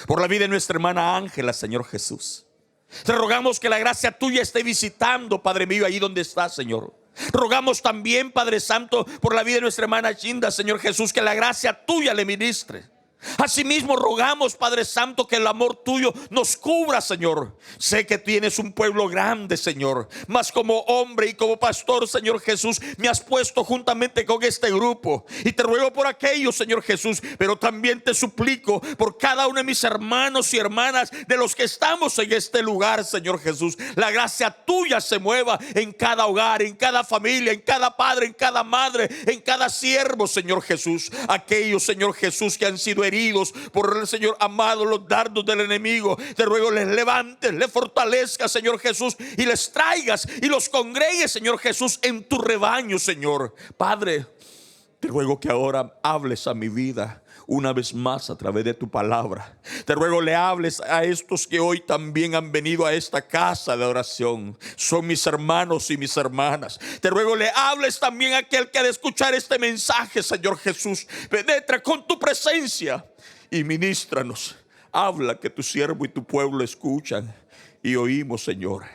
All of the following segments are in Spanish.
por la vida de nuestra hermana Ángela, Señor Jesús. Te rogamos que la gracia tuya esté visitando, Padre mío, ahí donde estás, Señor. Rogamos también, Padre Santo, por la vida de nuestra hermana Ginda, Señor Jesús, que la gracia tuya le ministre. Asimismo rogamos, Padre Santo, que el amor tuyo nos cubra, Señor. Sé que tienes un pueblo grande, Señor, mas como hombre y como pastor, Señor Jesús, me has puesto juntamente con este grupo. Y te ruego por aquellos, Señor Jesús, pero también te suplico por cada uno de mis hermanos y hermanas, de los que estamos en este lugar, Señor Jesús. La gracia tuya se mueva en cada hogar, en cada familia, en cada padre, en cada madre, en cada siervo, Señor Jesús. Aquellos, Señor Jesús, que han sido heridos por el Señor amado, los dardos del enemigo, te ruego les levantes, les fortalezcas, Señor Jesús, y les traigas y los congregues, Señor Jesús, en tu rebaño, Señor. Padre, te ruego que ahora hables a mi vida una vez más a través de tu palabra. Te ruego le hables a estos que hoy también han venido a esta casa de oración. Son mis hermanos y mis hermanas. Te ruego le hables también a aquel que ha de escuchar este mensaje, Señor Jesús. Penetra con tu presencia y ministranos. Habla, que tu siervo y tu pueblo escuchan y oímos, Señor.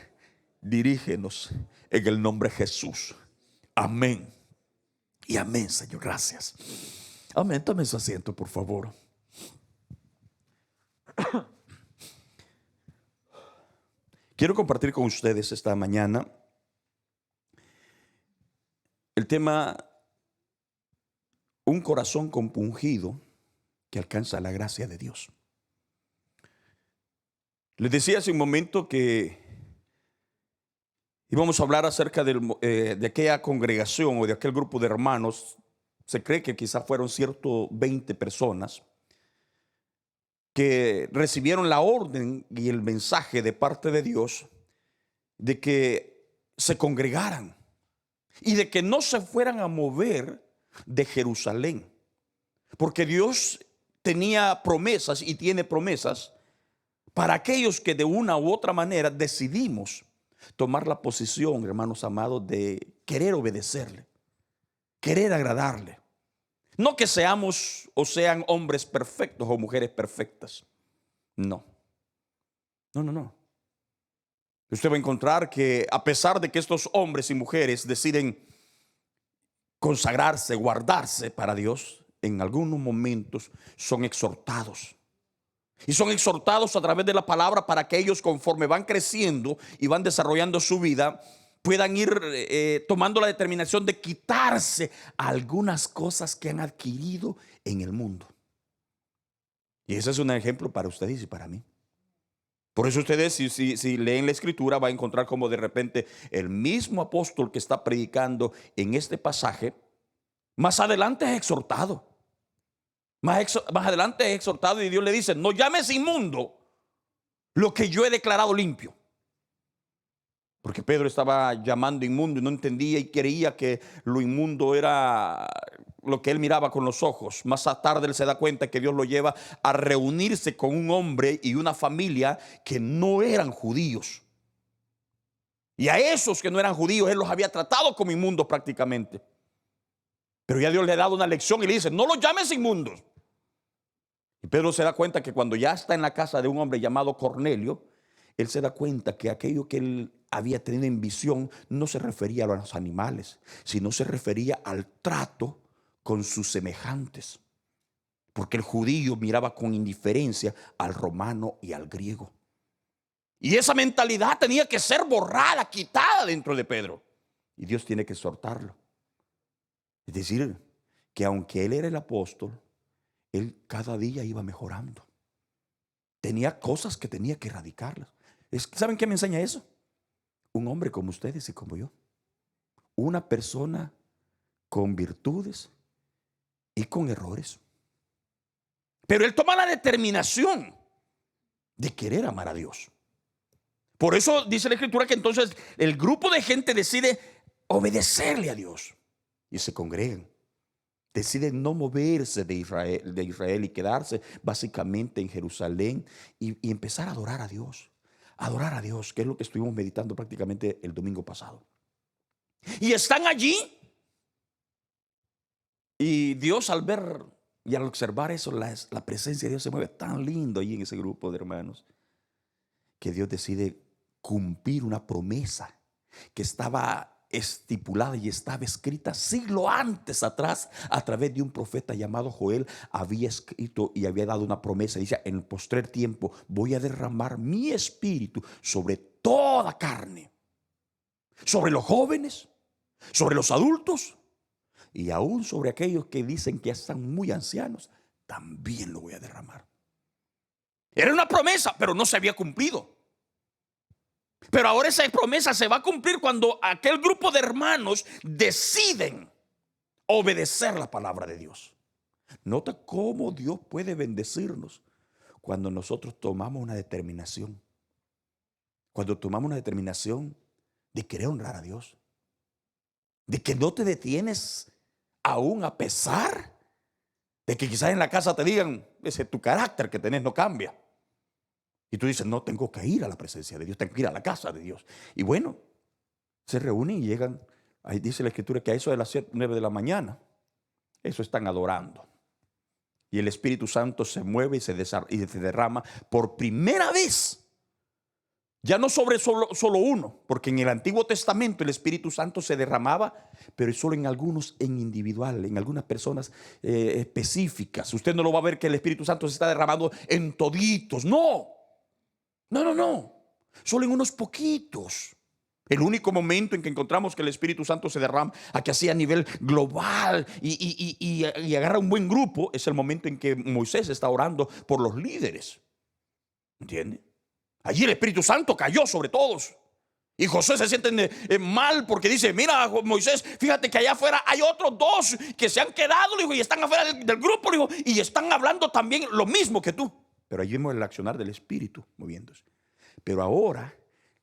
Dirígenos en el nombre de Jesús. Amén y amén, Señor. Gracias. Amén. Tome su asiento, por favor. Quiero compartir con ustedes esta mañana el tema: un corazón compungido que alcanza la gracia de Dios. Les decía hace un momento que íbamos a hablar acerca de aquella congregación o de aquel grupo de hermanos. Se cree que quizá fueron 120 personas que recibieron la orden y el mensaje de parte de Dios de que se congregaran y de que no se fueran a mover de Jerusalén, porque Dios tenía promesas y tiene promesas para aquellos que de una u otra manera decidimos tomar la posición, hermanos amados, de querer obedecerle, querer agradarle. No que seamos o sean hombres perfectos o mujeres perfectas. No. Usted va a encontrar que a pesar de que estos hombres y mujeres deciden consagrarse, guardarse para Dios, en algunos momentos son exhortados. Y son exhortados a través de la palabra para que ellos, conforme van creciendo y van desarrollando su vida, puedan ir tomando la determinación de quitarse algunas cosas que han adquirido en el mundo. Y ese es un ejemplo para ustedes y para mí. Por eso ustedes, si leen la escritura, va a encontrar como de repente el mismo apóstol que está predicando en este pasaje, más adelante es exhortado. Más adelante es exhortado y Dios le dice: no llames inmundo lo que yo he declarado limpio. Porque Pedro estaba llamando inmundo y no entendía y creía que lo inmundo era lo que él miraba con los ojos. Más tarde él se da cuenta que Dios lo lleva a reunirse con un hombre y una familia que no eran judíos. Y a esos que no eran judíos él los había tratado como inmundos prácticamente. Pero ya Dios le ha dado una lección y le dice: no los llames inmundos. Y Pedro se da cuenta que cuando ya está en la casa de un hombre llamado Cornelio, él se da cuenta que aquello que él había tenido en visión no se refería a los animales, sino se refería al trato con sus semejantes. Porque el judío miraba con indiferencia al romano y al griego. Y esa mentalidad tenía que ser borrada, quitada dentro de Pedro. Y Dios tiene que exhortarlo. Es decir, que aunque él era el apóstol, él cada día iba mejorando. Tenía cosas que tenía que erradicarlas. ¿Saben qué me enseña eso? Un hombre como ustedes y como yo. Una persona con virtudes y con errores. Pero él toma la determinación de querer amar a Dios. Por eso dice la escritura que entonces el grupo de gente decide obedecerle a Dios. Y se congregan. Deciden no moverse de Israel y quedarse básicamente en Jerusalén y empezar a adorar a Dios. Adorar a Dios, que es lo que estuvimos meditando prácticamente el domingo pasado. Y están allí. Y Dios, al ver Y al observar eso, la presencia de Dios se mueve tan lindo ahí en ese grupo de hermanos, que Dios decide cumplir una promesa que estaba estipulada y estaba escrita siglo antes atrás a través de un profeta llamado Joel. Había escrito y había dado una promesa. Dice: en el postrer tiempo voy a derramar mi espíritu sobre toda carne, sobre los jóvenes, sobre los adultos y aún sobre aquellos que dicen que ya están muy ancianos. También lo voy a derramar. Era una promesa, pero no se había cumplido. Pero ahora esa promesa se va a cumplir cuando aquel grupo de hermanos deciden obedecer la palabra de Dios. Nota cómo Dios puede bendecirnos cuando nosotros tomamos una determinación. Cuando tomamos una determinación de querer honrar a Dios. De que no te detienes aún a pesar de que quizás en la casa te digan: ese tu carácter que tenés no cambia. Y tú dices: no, tengo que ir a la presencia de Dios, tengo que ir a la casa de Dios. Y bueno, se reúnen y llegan. Ahí dice la escritura que a eso de las 7, 9 de la mañana, eso están adorando. Y el Espíritu Santo se mueve y se derrama por primera vez. Ya no sobre solo uno, porque en el Antiguo Testamento el Espíritu Santo se derramaba, pero solo en algunos, en individual, en algunas personas específicas. Usted no lo va a ver que el Espíritu Santo se está derramando en toditos. No. Solo en unos poquitos. El único momento en que encontramos que el Espíritu Santo se derrama aquí así a nivel global y agarra un buen grupo es el momento en que Moisés está orando por los líderes. ¿Entiende? Allí el Espíritu Santo cayó sobre todos. Y Josué se siente mal porque dice: mira, Moisés, fíjate que allá afuera hay otros 2 que se han quedado, dijo, y están afuera del grupo, dijo, y están hablando también lo mismo que tú. Pero allí vemos el accionar del Espíritu moviéndose. Pero ahora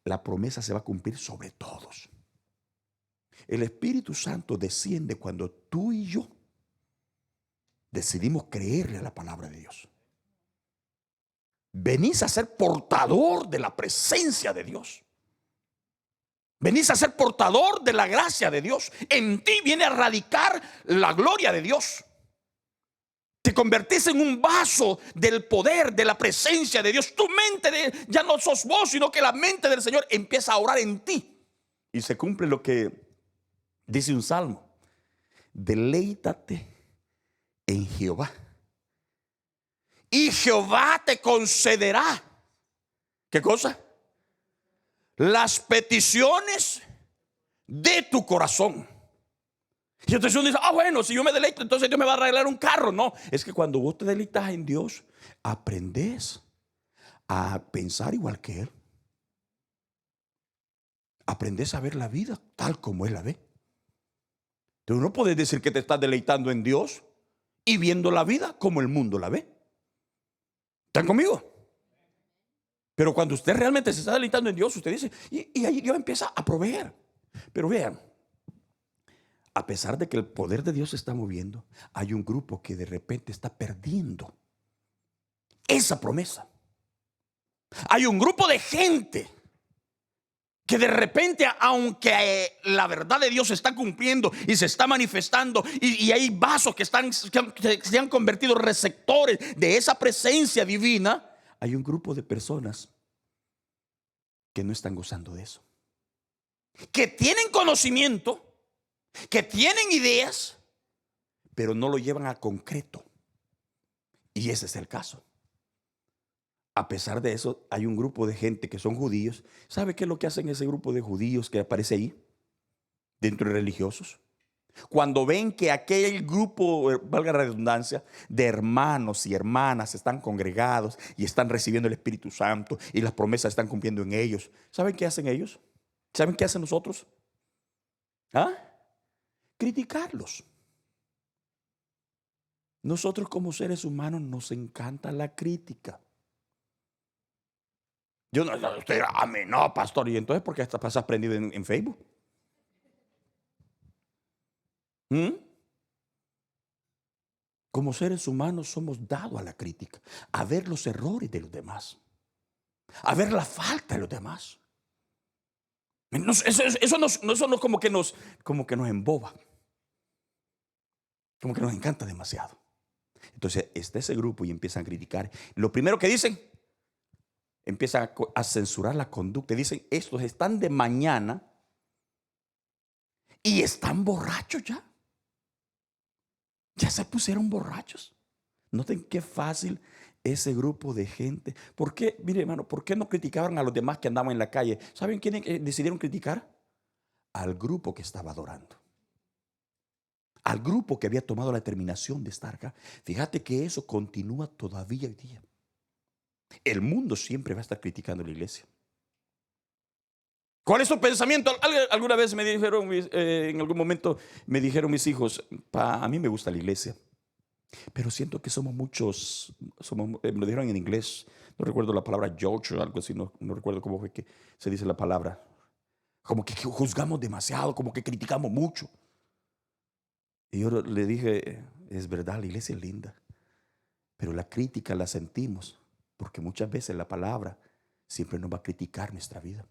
la promesa se va a cumplir sobre todos. El Espíritu Santo desciende cuando tú y yo decidimos creerle a la palabra de Dios. Venís a ser portador de la presencia de Dios. Venís a ser portador de la gracia de Dios. En ti viene a radicar la gloria de Dios. Te convertís en un vaso del poder, de la presencia de Dios. Tu mente ya no sos vos, sino que la mente del Señor empieza a orar en ti. Y se cumple lo que dice un salmo: deleítate en Jehová y Jehová te concederá. ¿Qué cosa? Las peticiones de tu corazón. Y entonces uno dice: bueno, si yo me deleito, entonces Dios me va a regalar un carro. No, es que cuando vos te deleitas en Dios, aprendes a pensar igual que Él. Aprendes a ver la vida tal como Él la ve. Tú no puedes decir que te estás deleitando en Dios y viendo la vida como el mundo la ve. ¿Están conmigo? Pero cuando usted realmente se está deleitando en Dios, usted dice, y ahí Dios empieza a proveer. Pero vean, a pesar de que el poder de Dios se está moviendo, hay un grupo que de repente está perdiendo esa promesa. Hay un grupo de gente que de repente, aunque la verdad de Dios se está cumpliendo y se está manifestando, y hay vasos que se han convertido en receptores de esa presencia divina, hay un grupo de personas que no están gozando de eso, que tienen conocimiento, que tienen ideas, pero no lo llevan a concreto. Y ese es el caso. A pesar de eso, hay un grupo de gente que son judíos. ¿Sabe qué es lo que hacen ese grupo de judíos que aparece ahí? Dentro de religiosos. Cuando ven que aquel grupo, valga la redundancia, de hermanos y hermanas están congregados y están recibiendo el Espíritu Santo y las promesas están cumpliendo en ellos, ¿saben qué hacen ellos? ¿Saben qué hacen nosotros? Criticarlos. Nosotros como seres humanos nos encanta la crítica. Yo no, usted, amén, no, pastor. ¿Y entonces por qué pasas prendido en Facebook? Como seres humanos somos dados a la crítica, a ver los errores de los demás, a ver la falta de los demás. Eso no como que nos emboba, como que nos encanta demasiado. Entonces está ese grupo y empiezan a criticar. Lo primero que dicen, empiezan a censurar la conducta. Dicen, estos están de mañana y están borrachos ya. Ya se pusieron borrachos. Noten qué fácil ese grupo de gente. ¿Por qué, mire hermano, por qué no criticaban a los demás que andaban en la calle? ¿Saben quiénes decidieron criticar? Al grupo que estaba adorando. Al grupo que había tomado la determinación de estar acá. Fíjate que eso continúa todavía hoy día. El mundo siempre va a estar criticando a la iglesia. ¿Cuál es su pensamiento? Alguna vez me dijeron, en algún momento me dijeron mis hijos, a mí me gusta la iglesia, pero siento que somos muchos, me lo dijeron en inglés, no recuerdo la palabra judge o algo así, no recuerdo cómo fue que se dice la palabra. Como que juzgamos demasiado, como que criticamos mucho. Y yo le dije, es verdad, la iglesia es linda, pero la crítica la sentimos, porque muchas veces la palabra siempre nos va a criticar nuestra vida.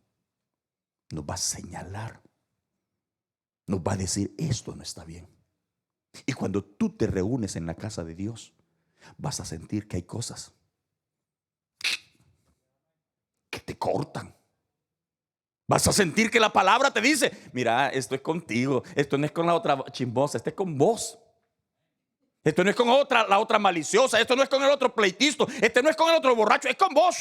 Nos va a señalar, nos va a decir esto no está bien. Y cuando tú te reúnes en la casa de Dios, vas a sentir que hay cosas que te cortan. Vas a sentir que la palabra te dice, mira, esto es contigo, esto no es con la otra chismosa, esto es con vos. Esto no es con la otra maliciosa, esto no es con el otro pleitisto, este no es con el otro borracho, es con vos.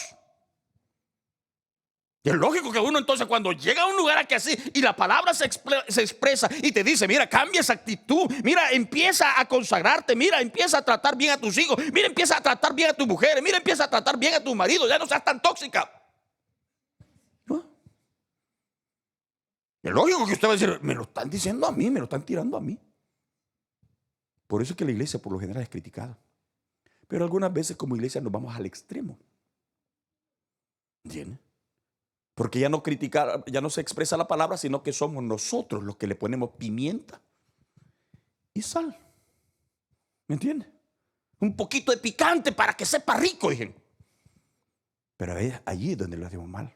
Y es lógico que uno entonces cuando llega a un lugar aquí así y la palabra se expresa y te dice, mira, cambia esa actitud, mira, empieza a consagrarte, mira, empieza a tratar bien a tus hijos, mira, empieza a tratar bien a tus mujeres, mira, empieza a tratar bien a tu marido, ya no seas tan tóxica. ¿No? Es lógico que usted va a decir, me lo están diciendo a mí, me lo están tirando a mí. Por eso es que la iglesia por lo general es criticada. Pero algunas veces como iglesia nos vamos al extremo. ¿Entiendes? Porque ya no critica, ya no se expresa la palabra, sino que somos nosotros los que le ponemos pimienta y sal. ¿Me entiende? Un poquito de picante para que sepa rico, dije. Pero allí es donde lo hacemos mal.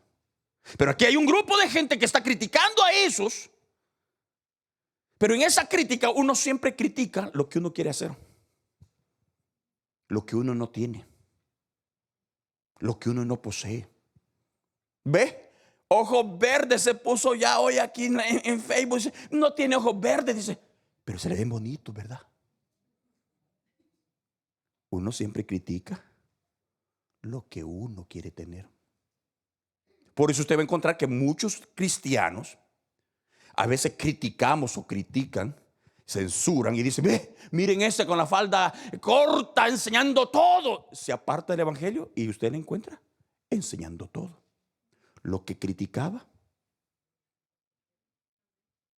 Pero aquí hay un grupo de gente que está criticando a esos. Pero en esa crítica uno siempre critica lo que uno quiere hacer. Lo que uno no tiene. Lo que uno no posee. ¿Ve? Ojos verdes se puso ya hoy aquí en Facebook. Dice, no tiene ojos verdes, dice, pero se le ven bonitos, ¿verdad? Uno siempre critica lo que uno quiere tener. Por eso usted va a encontrar que muchos cristianos a veces criticamos o critican, censuran y dicen, ve, miren ese con la falda corta enseñando todo. Se aparta del evangelio y usted le encuentra enseñando todo. Lo que criticaba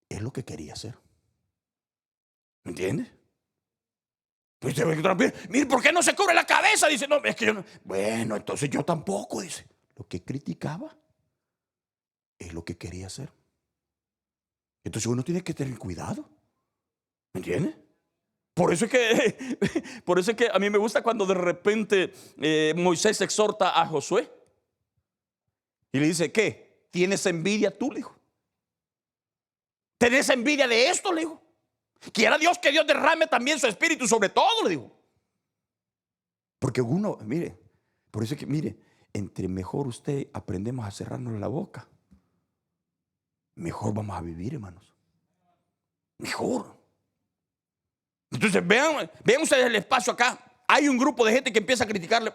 es lo que quería hacer. ¿Me entiende? Pues mire, ¿por qué no se cubre la cabeza? Dice, no, es que yo no. Bueno, entonces yo tampoco, dice. Lo que criticaba es lo que quería hacer. Entonces uno tiene que tener cuidado. ¿Me entiende? Por eso es que a mí me gusta cuando de repente Moisés exhorta a Josué. Y le dice, ¿qué? ¿Tienes envidia tú? Le dijo. ¿Tenés envidia de esto? Le dijo. Quiera Dios que Dios derrame también su espíritu sobre todo, le dijo. Porque uno, mire, por eso es que, mire, entre mejor usted aprendemos a cerrarnos la boca, mejor vamos a vivir, hermanos. Mejor. Entonces vean ustedes el espacio acá. Hay un grupo de gente que empieza a criticarle.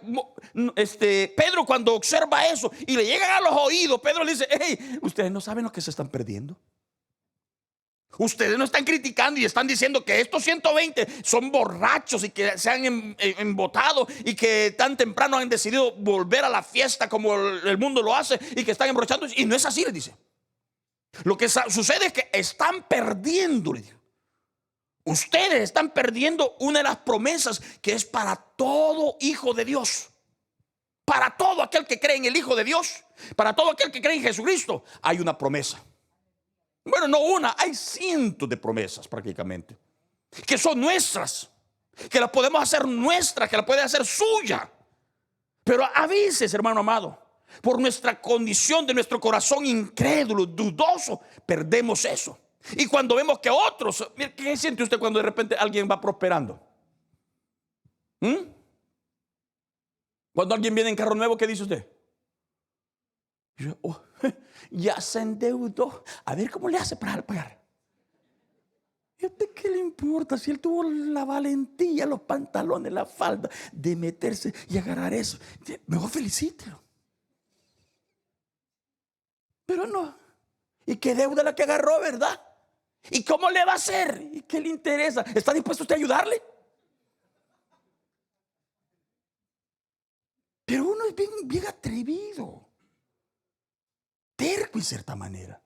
Pedro cuando observa eso y le llegan a los oídos, Pedro le dice, hey, ustedes no saben lo que se están perdiendo. Ustedes no están criticando y están diciendo que estos 120 son borrachos y que se han embotado y que tan temprano han decidido volver a la fiesta como el mundo lo hace y que están emborrachando. Y no es así, les dice. Lo que sucede es que están perdiendo, les digo. Ustedes están perdiendo una de las promesas que es para todo hijo de Dios. Para todo aquel que cree en el Hijo de Dios. Para todo aquel que cree en Jesucristo. Hay una promesa. Bueno, no una, hay cientos de promesas prácticamente. Que son nuestras. Que las podemos hacer nuestras, que las puede hacer suya. Pero a veces, hermano amado, por nuestra condición de nuestro corazón incrédulo, dudoso, perdemos eso. Y cuando vemos que otros, ¿qué siente usted cuando de repente alguien va prosperando? ¿Mm? Cuando alguien viene en carro nuevo, ¿qué dice usted? Yo, oh, ya se endeudó. A ver cómo le hace para pagar. ¿Y a usted qué le importa si él tuvo la valentía, los pantalones, la falda de meterse y agarrar eso? Mejor felicítelo. Pero no. ¿Y qué deuda la que agarró, verdad? ¿Y cómo le va a hacer? ¿Y qué le interesa? ¿Está dispuesto usted a ayudarle? Pero uno es bien atrevido, terco en cierta manera.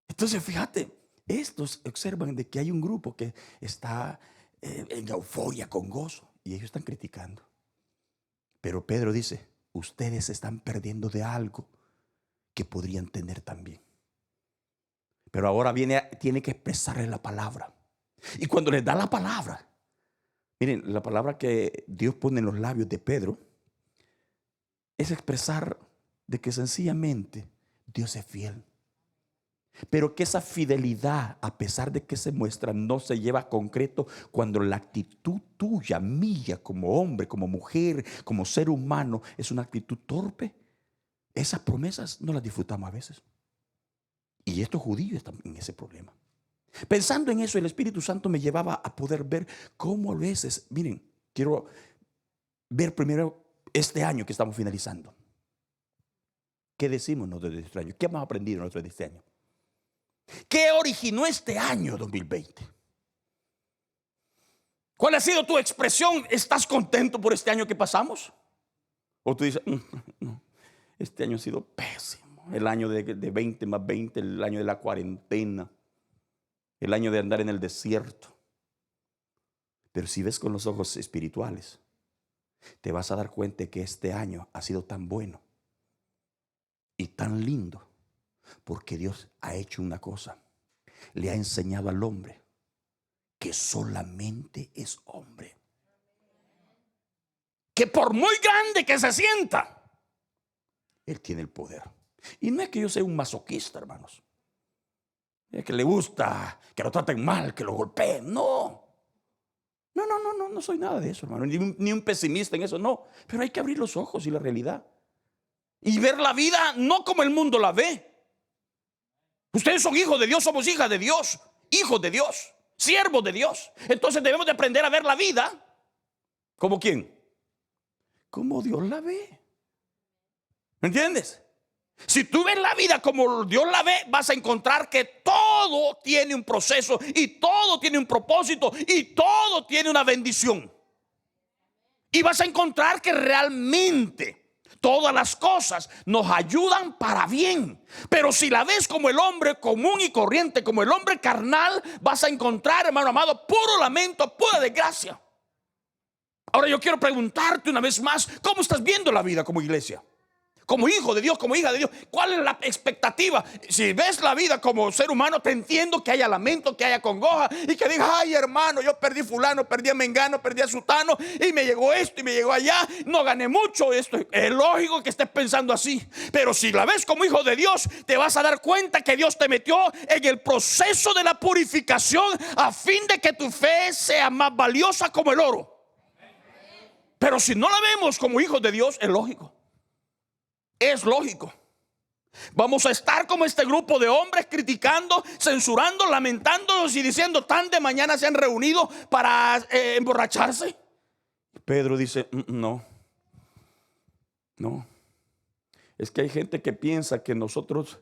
Entonces, fíjate, estos observan de que hay un grupo que está en euforia, con gozo, y ellos están criticando. Pero Pedro dice, ustedes se están perdiendo de algo que podrían tener también. Pero ahora tiene que expresarle la palabra. Y cuando les da la palabra, miren, la palabra que Dios pone en los labios de Pedro es expresar de que sencillamente Dios es fiel. Pero que esa fidelidad, a pesar de que se muestra, no se lleva a concreto cuando la actitud tuya, mía, como hombre, como mujer, como ser humano, es una actitud torpe. Esas promesas no las disfrutamos a veces. Y estos judíos están en ese problema. Pensando en eso, el Espíritu Santo me llevaba a poder ver cómo a veces, miren, quiero ver primero este año que estamos finalizando. ¿Qué decimos nosotros de este año? ¿Qué hemos aprendido nosotros de este año? ¿Qué originó este año 2020? ¿Cuál ha sido tu expresión? ¿Estás contento por este año que pasamos? O tú dices, no, este año ha sido pésimo. El año de 20 más 20, el año de la cuarentena, el año de andar en el desierto. Pero si ves con los ojos espirituales, te vas a dar cuenta que este año ha sido tan bueno y tan lindo, porque Dios ha hecho una cosa. Le ha enseñado al hombre que solamente es hombre. Que por muy grande que se sienta, Él tiene el poder. Y no es que yo sea un masoquista, hermanos. Es que le gusta que lo traten mal, que lo golpeen. No soy nada de eso, hermano. Ni un pesimista en eso, no. Pero hay que abrir los ojos y la realidad. Y ver la vida no como el mundo la ve. Ustedes son hijos de Dios, somos hijas de Dios, hijos de Dios, siervos de Dios. Entonces debemos de aprender a ver la vida. ¿Como quién? Como Dios la ve. ¿Me entiendes? Si tú ves la vida como Dios la ve, vas a encontrar que todo tiene un proceso y todo tiene un propósito y todo tiene una bendición. Y vas a encontrar que realmente todas las cosas nos ayudan para bien. Pero si la ves como el hombre común y corriente, como el hombre carnal, vas a encontrar, hermano amado, puro lamento, pura desgracia. Ahora yo quiero preguntarte una vez más, ¿cómo estás viendo la vida como iglesia? Como hijo de Dios, como hija de Dios, ¿cuál es la expectativa? Si ves la vida como ser humano, te entiendo que haya lamento, que haya congoja y que digas, ay hermano, yo perdí fulano, perdí a mengano, perdí a sutano y me llegó esto y me llegó allá, no gané mucho. Esto es lógico que estés pensando así. Pero si la ves como hijo de Dios, te vas a dar cuenta que Dios te metió en el proceso de la purificación a fin de que tu fe sea más valiosa como el oro. Pero si no la vemos como hijos de Dios, es lógico. Es lógico. Vamos a estar como este grupo de hombres criticando, censurando, lamentándonos y diciendo, tan de mañana se han reunido para emborracharse. Pedro dice, no. Es que hay gente que piensa que nosotros,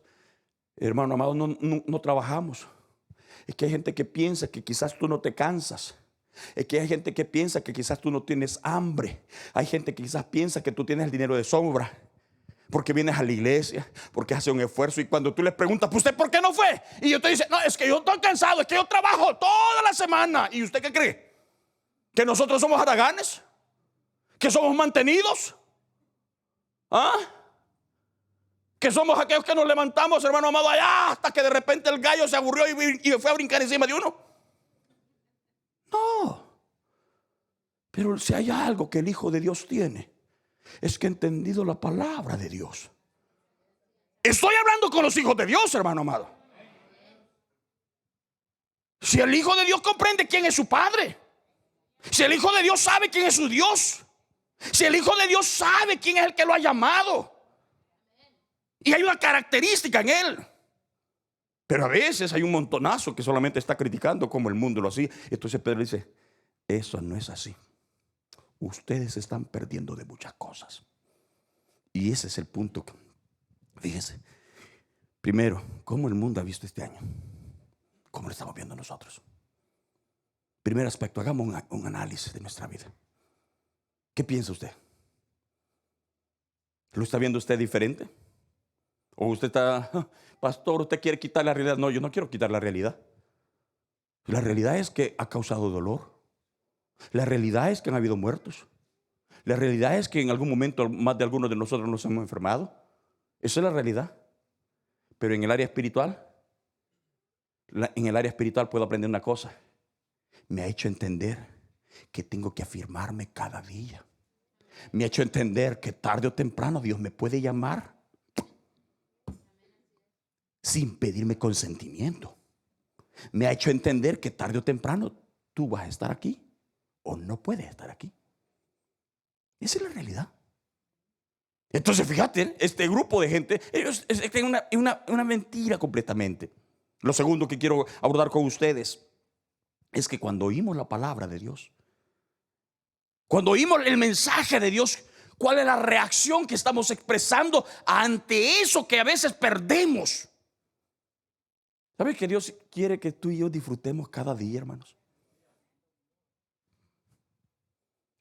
hermano amado, no trabajamos. Es que hay gente que piensa que quizás tú no te cansas. Es que hay gente que piensa que quizás tú no tienes hambre. Hay gente que quizás piensa que tú tienes el dinero de sobra, porque vienes a la iglesia, porque hace un esfuerzo. Y cuando tú les preguntas, ¿pues usted por qué no fue? Y ellos te dicen, no, es que yo estoy cansado, es que yo trabajo toda la semana. ¿Y usted qué cree? ¿Que nosotros somos haraganes? ¿Que somos mantenidos? ¿Ah? ¿Que somos aquellos que nos levantamos, hermano amado, allá hasta que de repente el gallo se aburrió y fue a brincar encima de uno? No. Pero si hay algo que el Hijo de Dios tiene, es que ha entendido la palabra de Dios. Estoy hablando con los hijos de Dios, hermano amado. Si el Hijo de Dios comprende quién es su Padre, Si el Hijo de Dios sabe quién es su Dios. Si el Hijo de Dios sabe quién es el que lo ha llamado. Y hay una característica en él. Pero a veces hay un montonazo que solamente está criticando como el mundo lo hacía. Entonces Pedro dice, eso no es así. Ustedes se están perdiendo de muchas cosas. Y ese es el punto. Fíjense. Primero, ¿cómo el mundo ha visto este año? ¿Cómo lo estamos viendo nosotros? Primer aspecto, hagamos un análisis de nuestra vida. ¿Qué piensa usted? ¿Lo está viendo usted diferente? ¿O usted está, pastor, usted quiere quitar la realidad? No, yo no quiero quitar la realidad. La realidad es que ha causado dolor. La realidad es que han habido muertos. La realidad es que en algún momento más de algunos de nosotros nos hemos enfermado. Esa es la realidad. Pero en el área espiritual, puedo aprender una cosa. Me ha hecho entender que tengo que afirmarme cada día. Me ha hecho entender que tarde o temprano Dios me puede llamar sin pedirme consentimiento. Me ha hecho entender que tarde o temprano tú vas a estar aquí o no puedes estar aquí. Esa es la realidad. Entonces fíjate, este grupo de gente, ellos tienen una mentira completamente. Lo segundo que quiero abordar con ustedes es que cuando oímos la palabra de Dios, cuando oímos el mensaje de Dios, ¿cuál es la reacción que estamos expresando ante eso que a veces perdemos? ¿Sabes que Dios quiere que tú y yo disfrutemos cada día, hermanos?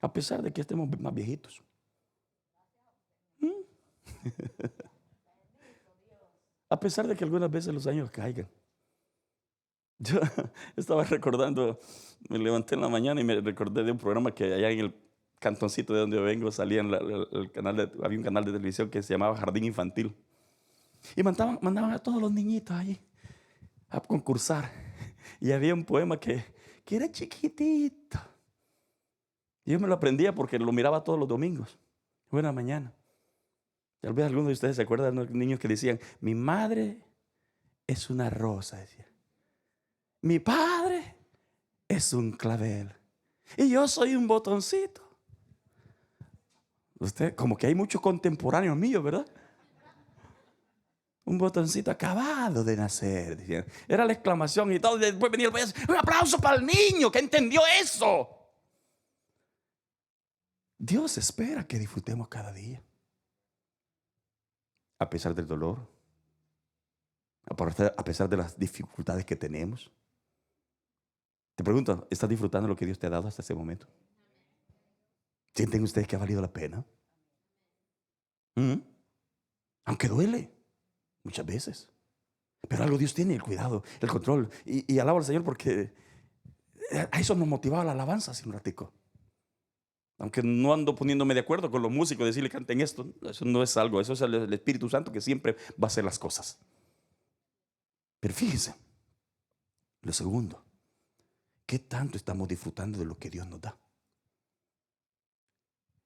A pesar de que estemos más viejitos. A pesar de que algunas veces los años caigan. Yo estaba recordando, me levanté en la mañana y me recordé de un programa que allá en el cantoncito de donde yo vengo salía en había un canal de televisión que se llamaba Jardín Infantil. Y mandaban a todos los niñitos allí a concursar. Y había un poema que era chiquitito. Y yo me lo aprendía porque lo miraba todos los domingos. Buena mañana. Tal vez algunos de ustedes se acuerdan de los niños que decían, mi madre es una rosa, decía. Mi padre es un clavel. Y yo soy un botoncito. Usted, como que hay muchos contemporáneos míos, ¿verdad? Un botoncito acabado de nacer, decían. Era la exclamación y todo. Después venía el payaso. Un aplauso para el niño que entendió eso. Dios espera que disfrutemos cada día. A pesar del dolor, a pesar de las dificultades que tenemos. Te pregunto, ¿estás disfrutando lo que Dios te ha dado hasta ese momento? ¿Sienten ustedes que ha valido la pena? Aunque duele, muchas veces. Pero algo Dios tiene, el cuidado, el control. Y alabo al Señor porque a eso nos motivaba la alabanza hace un ratico. Aunque no ando poniéndome de acuerdo con los músicos, decirle canten esto. Eso no es algo, eso es el Espíritu Santo que siempre va a hacer las cosas. Pero fíjense, lo segundo, ¿qué tanto estamos disfrutando de lo que Dios nos da?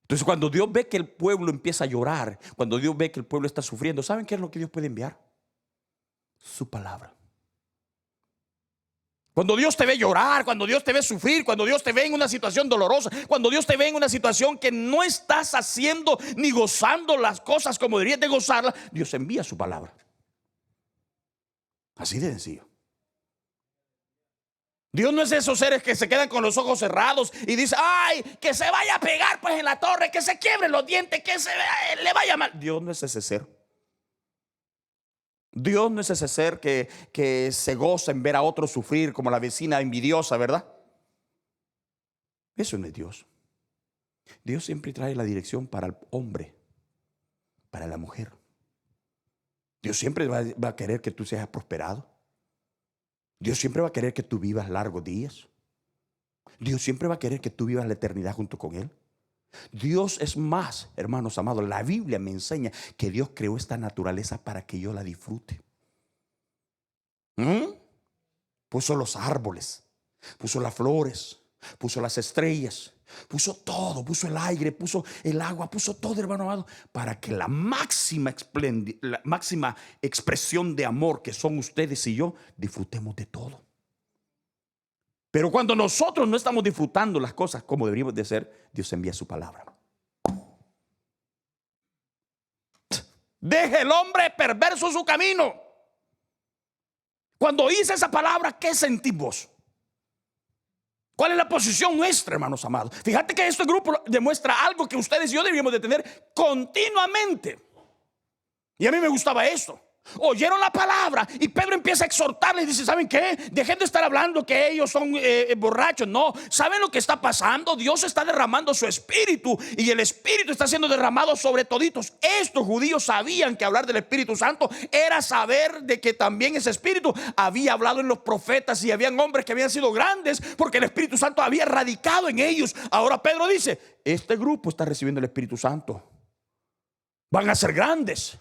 Entonces cuando Dios ve que el pueblo empieza a llorar, cuando Dios ve que el pueblo está sufriendo, ¿saben qué es lo que Dios puede enviar? Su palabra. Cuando Dios te ve llorar, cuando Dios te ve sufrir, cuando Dios te ve en una situación dolorosa, cuando Dios te ve en una situación que no estás haciendo ni gozando las cosas como deberías de gozarlas, Dios envía su palabra. Así de sencillo. Dios no es de esos seres que se quedan con los ojos cerrados y dice, ay, que se vaya a pegar pues en la torre, que se quiebren los dientes, que le vaya mal. Dios no es ese ser. Dios no es ese ser que se goza en ver a otros sufrir como la vecina envidiosa, ¿verdad? Eso no es Dios. Dios siempre trae la dirección para el hombre, para la mujer. Dios siempre va a querer que tú seas prosperado. Dios siempre va a querer que tú vivas largos días. Dios siempre va a querer que tú vivas la eternidad junto con Él. Dios es más, hermanos amados, la Biblia me enseña que Dios creó esta naturaleza para que yo la disfrute. Puso los árboles, puso las flores, puso las estrellas, puso todo, puso el aire, puso el agua, puso todo, hermano amado, para que la máxima expresión de amor que son ustedes y yo, disfrutemos de todo. Pero cuando nosotros no estamos disfrutando las cosas como deberíamos de ser, Dios envía su palabra. Deje el hombre perverso su camino. Cuando hice esa palabra, ¿qué sentimos? ¿Cuál es la posición nuestra, hermanos amados? Fíjate que este grupo demuestra algo que ustedes y yo debíamos de tener continuamente. Y a mí me gustaba esto. Oyeron la palabra y Pedro empieza a exhortarles y dice: ¿saben qué? Dejen de estar hablando que ellos son borrachos. No, ¿saben lo que está pasando? Dios está derramando su espíritu y el espíritu está siendo derramado sobre toditos. Estos judíos sabían que hablar del Espíritu Santo era saber de que también ese espíritu había hablado en los profetas y habían hombres que habían sido grandes porque el Espíritu Santo había radicado en ellos. Ahora Pedro dice: este grupo está recibiendo el Espíritu Santo, van a ser grandes.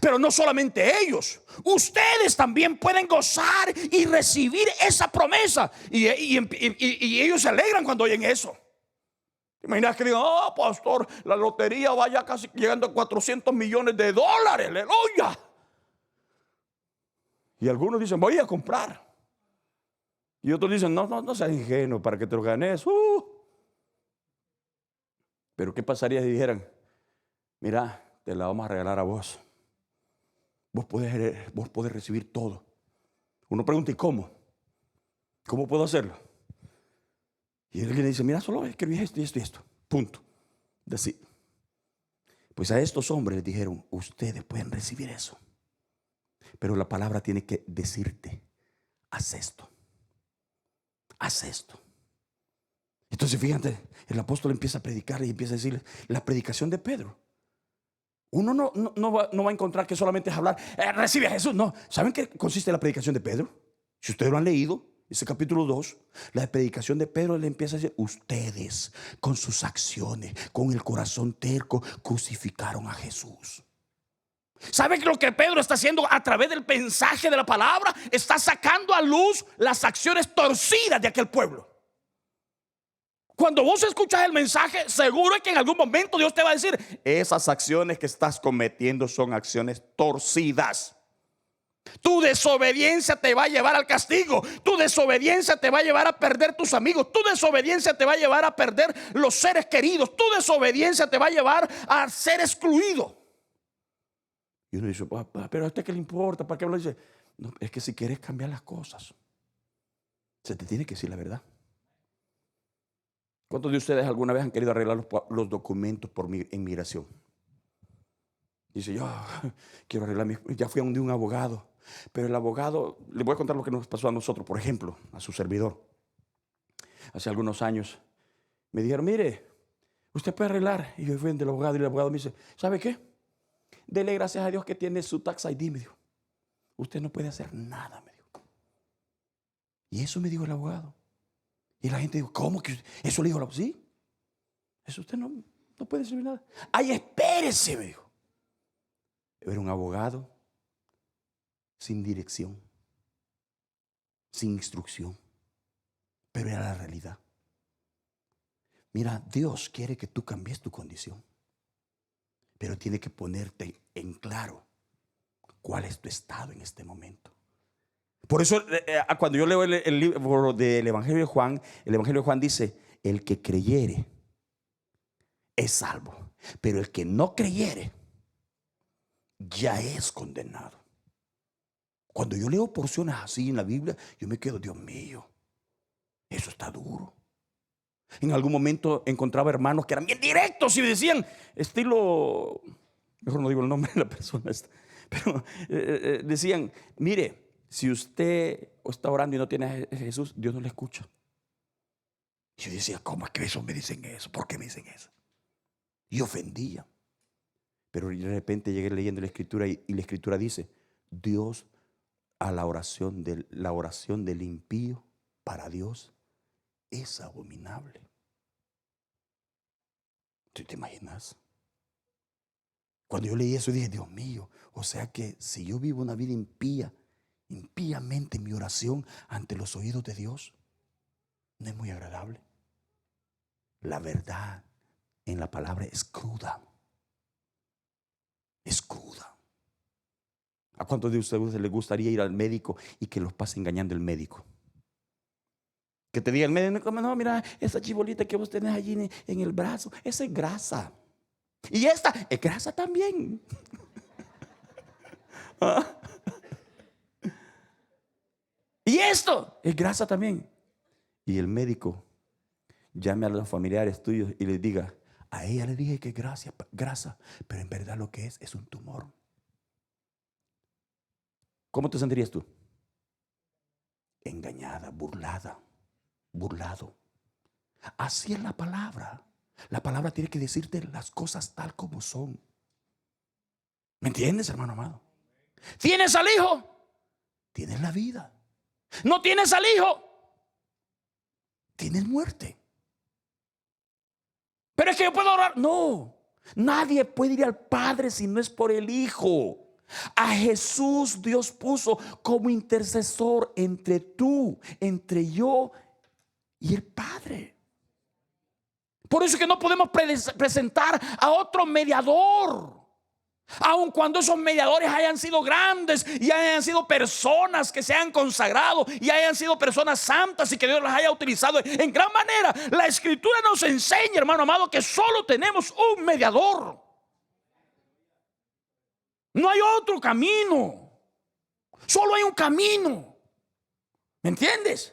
Pero no solamente ellos, ustedes también pueden gozar y recibir esa promesa. Y ellos se alegran cuando oyen eso. Imaginas que digan: oh, pastor, la lotería vaya casi llegando a 400 millones de dólares. Aleluya. Y algunos dicen: voy a comprar. Y otros dicen: no seas ingenuo para que te lo ganes. Pero ¿qué pasaría si dijeran: mira, te la vamos a regalar a vos? Vos podés recibir todo. Uno pregunta: ¿y cómo? ¿Cómo puedo hacerlo? Y alguien le dice: mira, solo escribí esto y esto y esto. Punto. Decir. Pues a estos hombres les dijeron: ustedes pueden recibir eso, pero la palabra tiene que decirte: haz esto. Haz esto. Entonces fíjate, el apóstol empieza a predicar y empieza a decirle la predicación de Pedro. Uno no va a encontrar que solamente es hablar: recibe a Jesús. No. ¿Saben qué consiste la predicación de Pedro? Si ustedes lo han leído, ese capítulo 2, la predicación de Pedro le empieza a decir: ustedes con sus acciones, con el corazón terco, crucificaron a Jesús. ¿Saben lo que Pedro está haciendo a través del mensaje de la palabra? Está sacando a luz las acciones torcidas de aquel pueblo. Cuando vos escuchas el mensaje, seguro es que en algún momento Dios te va a decir: esas acciones que estás cometiendo son acciones torcidas. Tu desobediencia te va a llevar al castigo. Tu desobediencia te va a llevar a perder tus amigos. Tu desobediencia te va a llevar a perder los seres queridos. Tu desobediencia te va a llevar a ser excluido. Y uno dice: pero a usted qué le importa, ¿para qué habla? Dice: no, es que si quieres cambiar las cosas, se te tiene que decir la verdad. ¿Cuántos de ustedes alguna vez han querido arreglar los documentos por inmigración? Dice: yo quiero arreglar ya fui a un abogado, pero el abogado, le voy a contar lo que nos pasó a nosotros, por ejemplo, a su servidor. Hace algunos años me dijeron: mire, usted puede arreglar. Y yo fui del abogado y el abogado me dice: ¿sabe qué? Dele gracias a Dios que tiene su tax ID, me dijo. Usted no puede hacer nada, me dijo. Y eso me dijo el abogado. Y la gente dijo: ¿cómo que eso le dijo el abogado? Sí, eso usted no puede decir nada. Ay, espérese, me dijo. Era un abogado sin dirección, sin instrucción, pero era la realidad. Mira, Dios quiere que tú cambies tu condición, pero tiene que ponerte en claro cuál es tu estado en este momento. Por eso cuando yo leo el libro del Evangelio de Juan, el Evangelio de Juan dice: el que creyere es salvo, pero el que no creyere ya es condenado. Cuando yo leo porciones así en la Biblia, yo me quedo: Dios mío, eso está duro. En algún momento encontraba hermanos que eran bien directos y me decían, estilo, mejor no digo el nombre de la persona esta, pero decían: mire, si usted está orando y no tiene a Jesús, Dios no le escucha. Y yo decía: ¿cómo es que eso me dicen eso? ¿Por qué me dicen eso? Y ofendía. Pero de repente llegué leyendo la escritura y la escritura dice: Dios a la oración del impío para Dios es abominable. ¿Tú te imaginas? Cuando yo leí eso dije: Dios mío, o sea que si yo vivo una vida impíamente, mi oración ante los oídos de Dios no es muy agradable. La verdad en la palabra es cruda. Es cruda. ¿A cuántos de ustedes les gustaría ir al médico y que los pase engañando el médico? Que te diga el médico, no, mira, esa chibolita que vos tenés allí en el brazo, esa es grasa. Y esta es grasa también. Y esto es grasa también. Y el médico llame a los familiares tuyos y les diga, a ella le dije que es grasa, pero en verdad lo que es un tumor. ¿Cómo te sentirías tú? Engañada, burlada, burlado. Así es la palabra. La palabra tiene que decirte las cosas tal como son. ¿Me entiendes, hermano amado? ¿Tienes al hijo? Tienes la vida. ¿No tienes al hijo? Tienes muerte. Pero es que yo puedo orar. No, nadie puede ir al Padre si no es por el Hijo. A Jesús Dios puso como intercesor entre tú, entre yo y el Padre. Por eso es que no podemos presentar a otro mediador, aun cuando esos mediadores hayan sido grandes y hayan sido personas que se han consagrado y hayan sido personas santas y que Dios las haya utilizado en gran manera. La Escritura nos enseña, hermano amado, que solo tenemos un mediador. No hay otro camino. Solo hay un camino. ¿Me entiendes?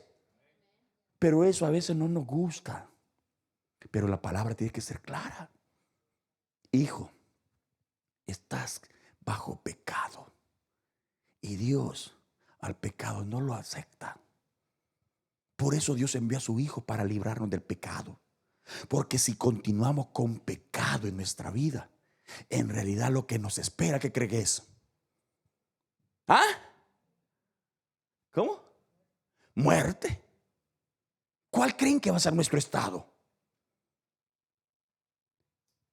Pero eso a veces no nos gusta. Pero la palabra tiene que ser clara. Hijo, estás bajo pecado. Y Dios al pecado no lo acepta. Por eso Dios envió a su Hijo para librarnos del pecado. Porque si continuamos con pecado en nuestra vida, en realidad lo que nos espera, ¿qué cree que es? ¿Ah? ¿Cómo? Muerte. ¿Cuál creen que va a ser nuestro estado?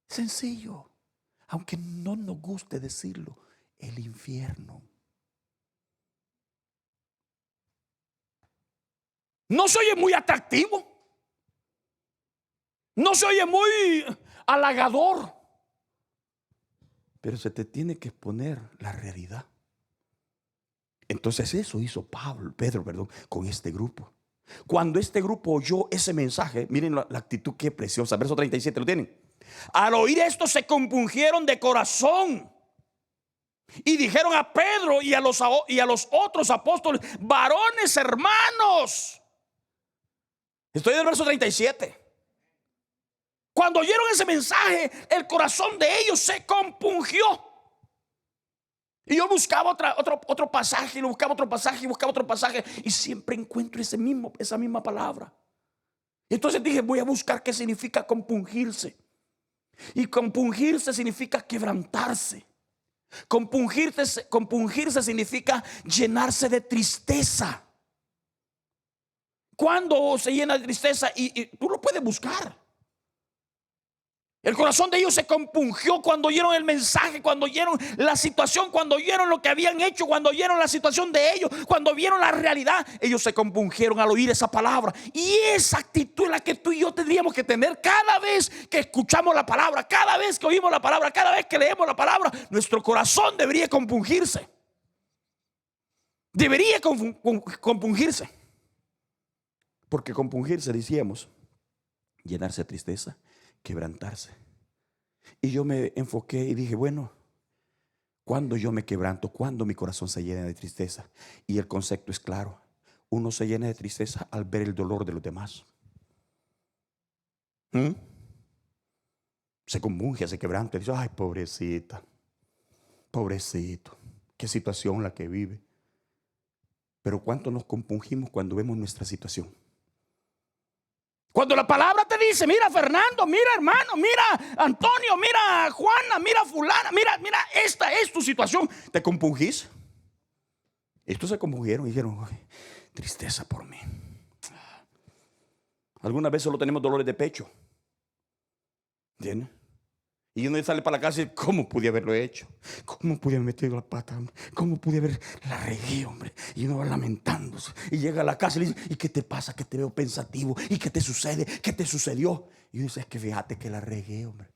Sencillo, aunque no nos guste decirlo, el infierno. No se oye muy atractivo, no se oye muy halagador, pero se te tiene que exponer la realidad. Entonces eso hizo Pedro, con este grupo. Cuando este grupo oyó ese mensaje, miren la actitud que preciosa. Verso 37, ¿lo tienen? Al oír esto se compungieron de corazón y dijeron a Pedro y a los otros apóstoles: varones hermanos. Estoy en el verso 37. Cuando oyeron ese mensaje, el corazón de ellos se compungió. Y yo buscaba otro pasaje, y buscaba otro pasaje, y buscaba otro pasaje, y siempre encuentro esa misma palabra. Entonces dije, voy a buscar qué significa compungirse. Y compungirse significa quebrantarse. Compungirse significa llenarse de tristeza. Cuando se llena de tristeza, y tú lo puedes buscar. El corazón de ellos se compungió cuando oyeron el mensaje, cuando oyeron la situación, cuando oyeron lo que habían hecho, cuando oyeron la situación de ellos, cuando vieron la realidad. Ellos se compungieron al oír esa palabra. Y esa actitud es la que tú y yo tendríamos que tener cada vez que escuchamos la palabra, cada vez que oímos la palabra, cada vez que leemos la palabra. Nuestro corazón debería compungirse. Debería compungirse. Porque compungirse, decíamos, llenarse de tristeza, quebrantarse. Y yo me enfoqué y dije, bueno, cuando yo me quebranto, cuando mi corazón se llena de tristeza. Y el concepto es claro: uno se llena de tristeza al ver el dolor de los demás. Se compunge, se quebranta y dice: ay, pobrecita, pobrecito, qué situación la que vive. Pero ¿cuánto nos compungimos cuando vemos nuestra situación? Cuando la palabra te dice: mira Fernando, mira hermano, mira Antonio, mira Juana, mira fulana, mira, esta es tu situación, ¿te compungís? Estos se compungieron y dijeron: tristeza por mí. Algunas veces solo tenemos dolores de pecho, ¿entiendes? Y uno sale para la casa y dice: ¿cómo pude haberlo hecho? ¿Cómo pude haber metido la pata? ¿Cómo pude haber la regué, hombre? Y uno va lamentándose y llega a la casa y le dice: ¿y qué te pasa? Que te veo pensativo. ¿Y qué te sucede? ¿Qué te sucedió? Y uno dice: es que fíjate que la regué, hombre.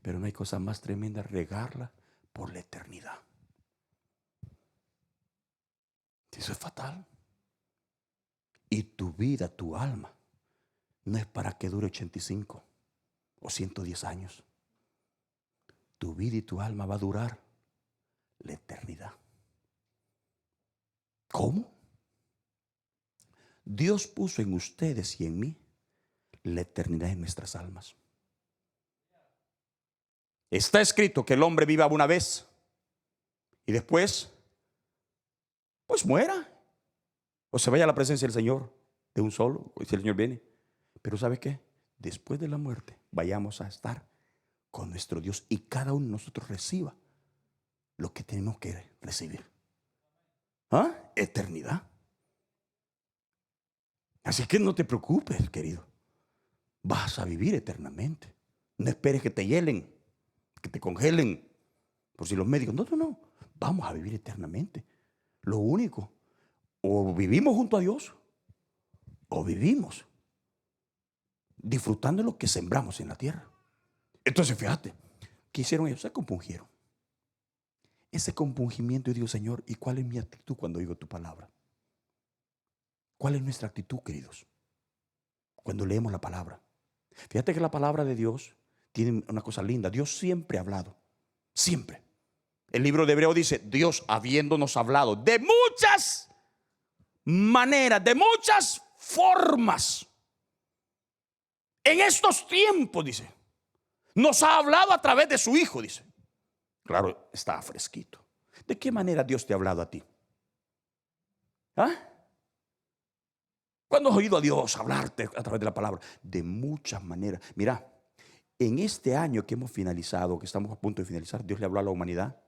Pero no hay cosa más tremenda, regarla por la eternidad. Eso es fatal. Y tu vida, tu alma, no es para que dure 85 o 110 años. Tu vida y tu alma va a durar la eternidad. ¿Cómo? Dios puso en ustedes y en mí la eternidad en nuestras almas. Está escrito que el hombre viva una vez y después, pues muera o se vaya a la presencia del Señor de un solo, si el Señor viene. Pero ¿sabe qué? Después de la muerte vayamos a estar con nuestro Dios y cada uno de nosotros reciba lo que tenemos que recibir. ¿Ah? Eternidad. Así que no te preocupes, querido. Vas a vivir eternamente. No esperes que te hielen, que te congelen. Por si los médicos, no. Vamos a vivir eternamente. Lo único, o vivimos junto a Dios, o vivimos disfrutando de lo que sembramos en la tierra. Entonces, fíjate, ¿qué hicieron ellos? Se compungieron. Ese compungimiento, y digo, Señor, ¿y cuál es mi actitud cuando digo tu palabra? ¿Cuál es nuestra actitud, queridos? Cuando leemos la palabra. Fíjate que la palabra de Dios tiene una cosa linda. Dios siempre ha hablado. Siempre. El libro de Hebreo dice, Dios habiéndonos hablado de muchas maneras, de muchas formas. En estos tiempos, dice, nos ha hablado a través de su Hijo, dice. Claro, está fresquito. ¿De qué manera Dios te ha hablado a ti? ¿Ah? ¿Cuándo has oído a Dios hablarte a través de la palabra? De muchas maneras. Mira, en este año que hemos finalizado, que estamos a punto de finalizar, Dios le habló a la humanidad.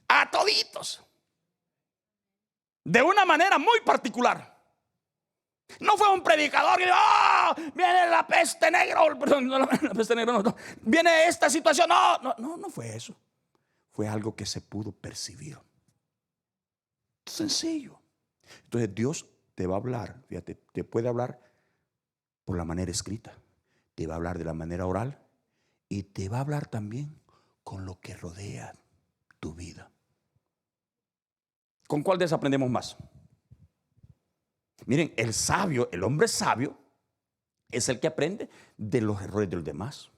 A toditos. De una manera muy particular. No fue un predicador que dijo, oh, viene la peste negra, perdón, no, la peste negra, no, viene esta situación. No fue eso. Fue algo que se pudo percibir. Sencillo. Entonces Dios te va a hablar, fíjate, te puede hablar por la manera escrita, te va a hablar de la manera oral y te va a hablar también con lo que rodea tu vida. ¿Con cuál desaprendemos más? Miren, el sabio, el hombre sabio, es el que aprende de los errores de los demás.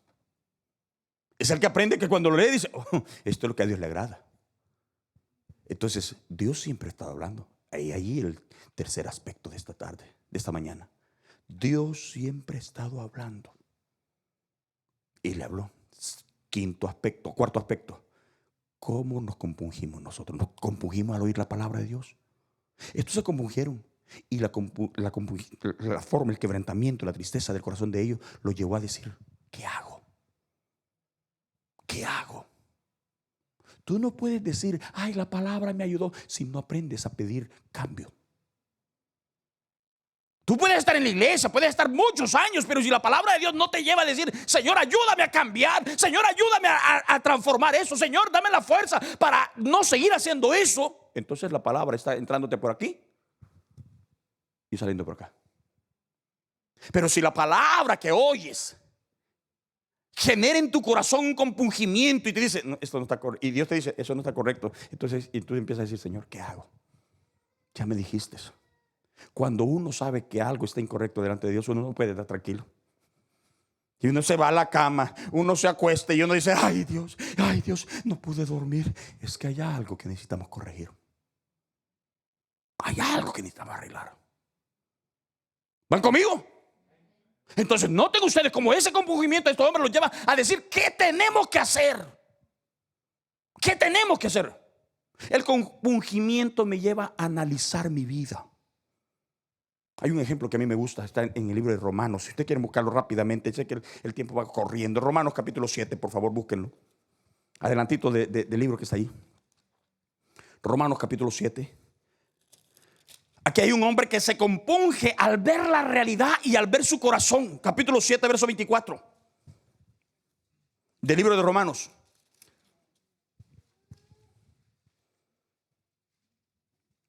Es el que aprende que cuando lo lee dice, oh, esto es lo que a Dios le agrada. Entonces, Dios siempre ha estado hablando. Ahí el tercer aspecto de esta tarde, de esta mañana. Dios siempre ha estado hablando. Y le habló. Cuarto aspecto. ¿Cómo nos compungimos nosotros? Nos compungimos al oír la palabra de Dios. Estos se compungieron. Y la forma, el quebrantamiento, la tristeza del corazón de ellos lo llevó a decir, ¿qué hago? ¿Qué hago? Tú no puedes decir, ay, la palabra me ayudó, si no aprendes a pedir cambio. Tú puedes estar en la iglesia, puedes estar muchos años, pero si la palabra de Dios no te lleva a decir, Señor, ayúdame a cambiar, Señor, ayúdame a transformar eso, Señor, dame la fuerza para no seguir haciendo eso, entonces la palabra está entrándote por aquí y saliendo por acá. Pero si la palabra que oyes genera en tu corazón un compungimiento y te dice, no, esto no está correcto, y Dios te dice, eso no está correcto, entonces y tú empiezas a decir, Señor, ¿qué hago? Ya me dijiste eso. Cuando uno sabe que algo está incorrecto delante de Dios, uno no puede estar tranquilo. Y uno se va a la cama, uno se acuesta y uno dice, ay Dios, no pude dormir. Es que hay algo que necesitamos corregir. Hay algo que necesitamos arreglar. ¿Van conmigo? Entonces noten ustedes como ese compungimiento de estos hombres los lleva a decir, ¿qué tenemos que hacer? ¿Qué tenemos que hacer? El compungimiento me lleva a analizar mi vida. Hay un ejemplo que a mí me gusta, está en el libro de Romanos. Si usted quiere buscarlo rápidamente, sé que el tiempo va corriendo. Romanos capítulo 7, por favor, búsquenlo. Adelantito del libro que está ahí. Romanos capítulo 7. Aquí hay un hombre que se compunge al ver la realidad y al ver su corazón. Capítulo 7, verso 24. Del libro de Romanos.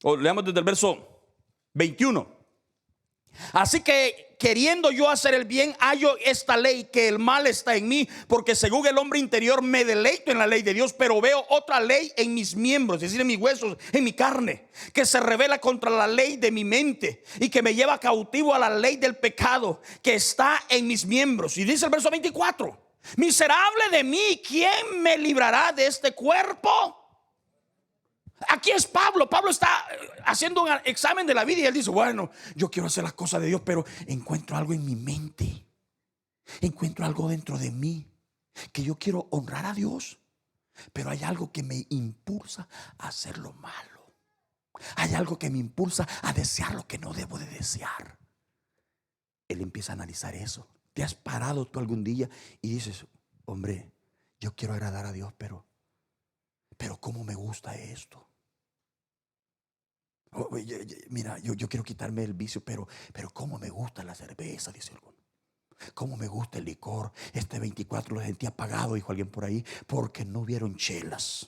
O leamos desde el verso 21. Así que queriendo yo hacer el bien, hallo esta ley, que el mal está en mí, porque según el hombre interior me deleito en la ley de Dios, pero veo otra ley en mis miembros, es decir, en mis huesos, en mi carne, que se revela contra la ley de mi mente y que me lleva cautivo a la ley del pecado que está en mis miembros. Y dice el verso 24: miserable de mí, ¿quién me librará de este cuerpo? Aquí es Pablo. Pablo está haciendo un examen de la vida y él dice: bueno, yo quiero hacer las cosas de Dios, pero encuentro algo en mi mente, encuentro algo dentro de mí, que yo quiero honrar a Dios, pero hay algo que me impulsa a hacer lo malo. Hay algo que me impulsa a desear lo que no debo de desear. Él empieza a analizar eso. ¿Te has parado tú algún día y dices: hombre, yo quiero agradar a Dios, pero cómo me gusta esto? Mira, yo quiero quitarme el vicio, pero cómo me gusta la cerveza, dice alguno. Cómo me gusta el licor. Este 24 lo sentí apagado, dijo alguien por ahí, porque no hubieron chelas.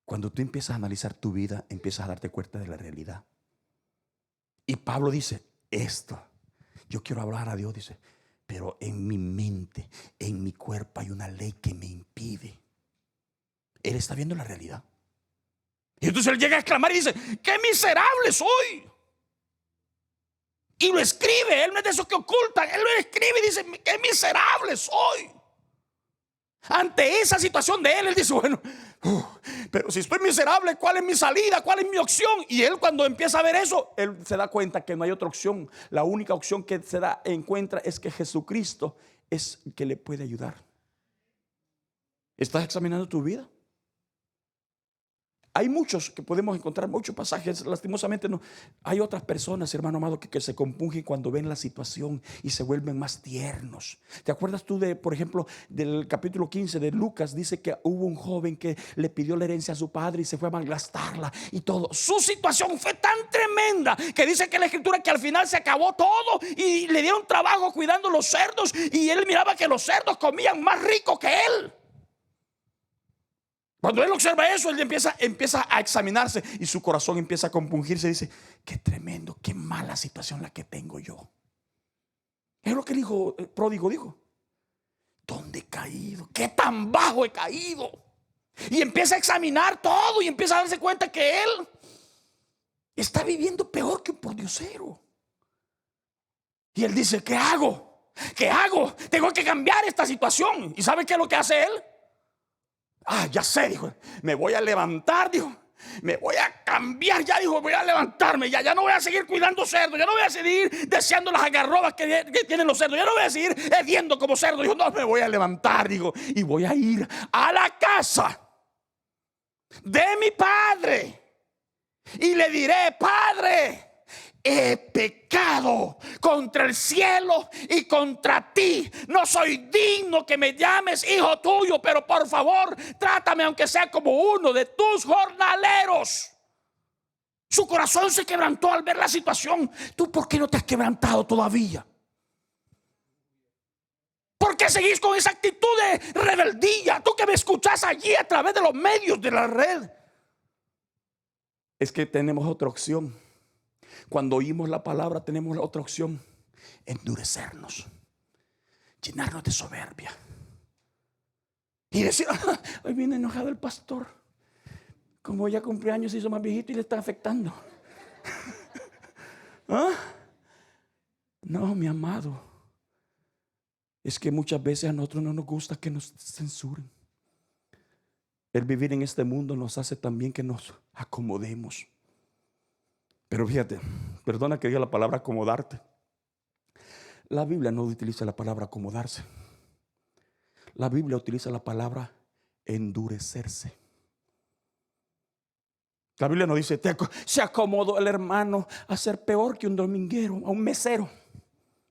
Cuando tú empiezas a analizar tu vida, empiezas a darte cuenta de la realidad. Y Pablo dice: esto, yo quiero hablar a Dios, dice, pero en mi mente, en mi cuerpo hay una ley que me impide. Él está viendo la realidad. Y entonces él llega a exclamar y dice: ¡qué miserable soy! Y lo escribe. Él no es de esos que ocultan. Él lo escribe y dice: ¡qué miserable soy! Ante esa situación de él dice: bueno, pero si estoy miserable, ¿cuál es mi salida? ¿Cuál es mi opción? Y él, cuando empieza a ver eso, él se da cuenta que no hay otra opción. La única opción que encuentra es que Jesucristo es el que le puede ayudar. ¿Estás examinando tu vida? Hay muchos que podemos encontrar, muchos pasajes. Lastimosamente no. Hay otras personas, hermano amado, que se compungen cuando ven la situación y se vuelven más tiernos. ¿Te acuerdas tú por ejemplo, del capítulo 15 de Lucas? Dice que hubo un joven que le pidió la herencia a su padre y se fue a malgastarla y todo. Su situación fue tan tremenda que dice que la escritura que al final se acabó todo y le dieron trabajo cuidando los cerdos, y él miraba que los cerdos comían más rico que él. Cuando él observa eso, él empieza a examinarse y su corazón empieza a compungirse y dice: qué tremendo, qué mala situación la que tengo yo. Es lo que el hijo pródigo dijo: ¿dónde he caído? ¿Qué tan bajo he caído? Y empieza a examinar todo y empieza a darse cuenta que él está viviendo peor que un pordiosero. Y él dice: ¿qué hago? ¿Qué hago? Tengo que cambiar esta situación. ¿Y sabe qué es lo que hace él? Ya sé, dijo, me voy a levantar, dijo, me voy a cambiar, ya dijo, voy a levantarme, ya no voy a seguir cuidando cerdos, ya no voy a seguir deseando las algarrobas que tienen los cerdos, ya no voy a seguir hediendo como cerdo. Dijo: no, me voy a levantar, digo, y voy a ir a la casa de mi padre y le diré: Padre, he pecado contra el cielo y contra ti. No soy digno que me llames hijo tuyo, pero por favor, trátame aunque sea como uno de tus jornaleros. Su corazón se quebrantó al ver la situación. ¿Tú por qué no te has quebrantado todavía? ¿Por qué seguís con esa actitud de rebeldía? Tú que me escuchás allí a través de los medios de la red. Es que tenemos otra opción. Cuando oímos la palabra tenemos la otra opción: endurecernos, llenarnos de soberbia y decir: hoy viene enojado el pastor, como ya cumplió años, se hizo más viejito y le está afectando. No, mi amado, es que muchas veces a nosotros no nos gusta que nos censuren. El vivir en este mundo nos hace también que nos acomodemos. Pero fíjate, perdona que diga la palabra acomodarte. La Biblia no utiliza la palabra acomodarse. La Biblia utiliza la palabra endurecerse. La Biblia no dice: se acomodó el hermano a ser peor que un dominguero, a un mesero.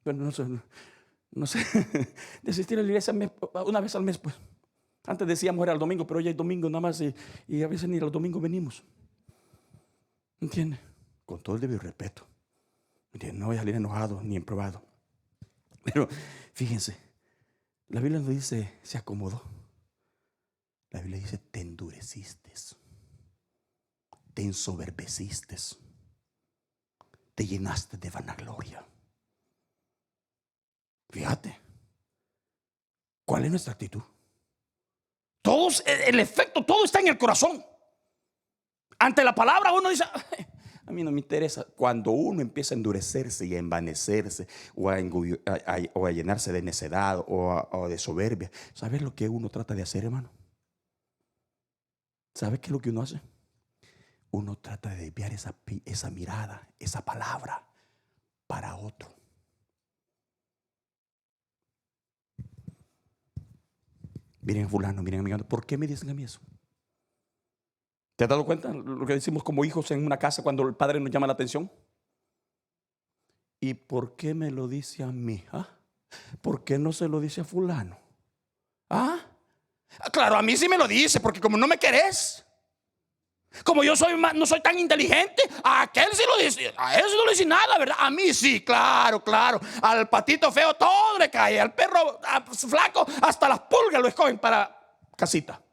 Pero no sé, desistir de la iglesia una vez al mes, pues. Antes decíamos era el domingo, pero hoy hay domingo nada más y a veces ni los domingos venimos. ¿Entiende? Con todo el debido respeto. ¿Entiende? No voy a salir enojado ni emprobado. Pero fíjense, la Biblia no dice se acomodó. La Biblia dice: te endureciste. te ensoberbeciste, te llenaste de vanagloria. Fíjate, ¿cuál es nuestra actitud? Todos, el efecto, todo está en el corazón. Ante la palabra uno dice, a mí no me interesa. Cuando uno empieza a endurecerse y a envanecerse o a llenarse de necedad o de soberbia, ¿sabes lo que uno trata de hacer, hermano? ¿Sabes qué es lo que uno hace? Uno trata de desviar esa mirada, esa palabra para otro. Miren fulano, miren amigo, ¿por qué me dicen a mí eso? ¿Te has dado cuenta lo que decimos como hijos en una casa cuando el padre nos llama la atención? ¿Y por qué me lo dice a mí? ¿Ah? ¿Por qué no se lo dice a fulano? ¿Ah? Claro, a mí sí me lo dice, porque como no me querés, como yo no soy tan inteligente, a aquel sí lo dice, a él sí no le dice nada, ¿verdad? A mí sí, claro, claro. Al patito feo todo le cae, al perro flaco hasta las pulgas lo escogen para casita.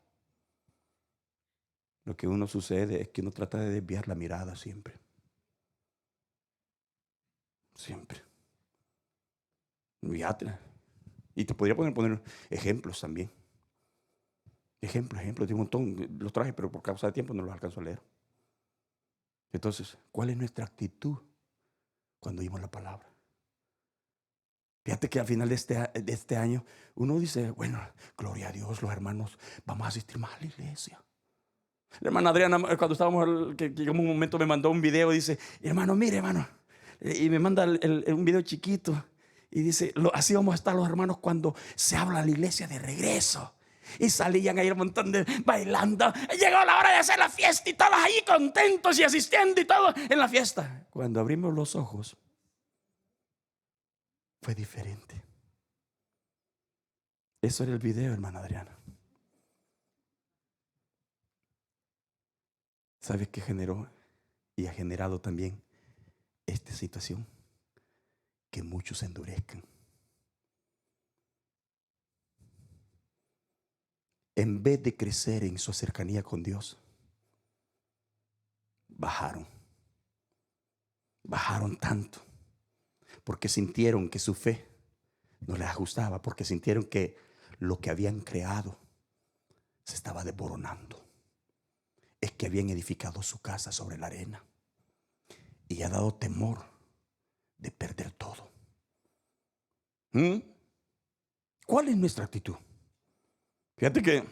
Lo que uno sucede es que uno trata de desviar la mirada siempre. Siempre. Fíjate. Y te podría poner ejemplos también. Ejemplos, de un montón. Los traje, pero por causa de tiempo no los alcanzo a leer. Entonces, ¿cuál es nuestra actitud cuando oímos la palabra? Fíjate que al final de este año uno dice, bueno, gloria a Dios, los hermanos, vamos a asistir más a la iglesia. La hermana Adriana, cuando estábamos, que llegamos un momento, me mandó un video y dice, hermano, mire, hermano. Y me manda un video chiquito y dice, así vamos a estar los hermanos cuando se habla a la iglesia de regreso. Y salían ahí un montón de bailando. Llegó la hora de hacer la fiesta y todos ahí contentos y asistiendo y todo en la fiesta. Cuando abrimos los ojos, fue diferente. Eso era el video, hermana Adriana. ¿Sabes qué generó? Y ha generado también esta situación, que muchos se endurezcan. En vez de crecer en su cercanía con Dios, bajaron tanto, porque sintieron que su fe no les ajustaba, porque sintieron que lo que habían creado se estaba desboronando. Es que habían edificado su casa sobre la arena y ha dado temor de perder todo. ¿Cuál es nuestra actitud? Fíjate que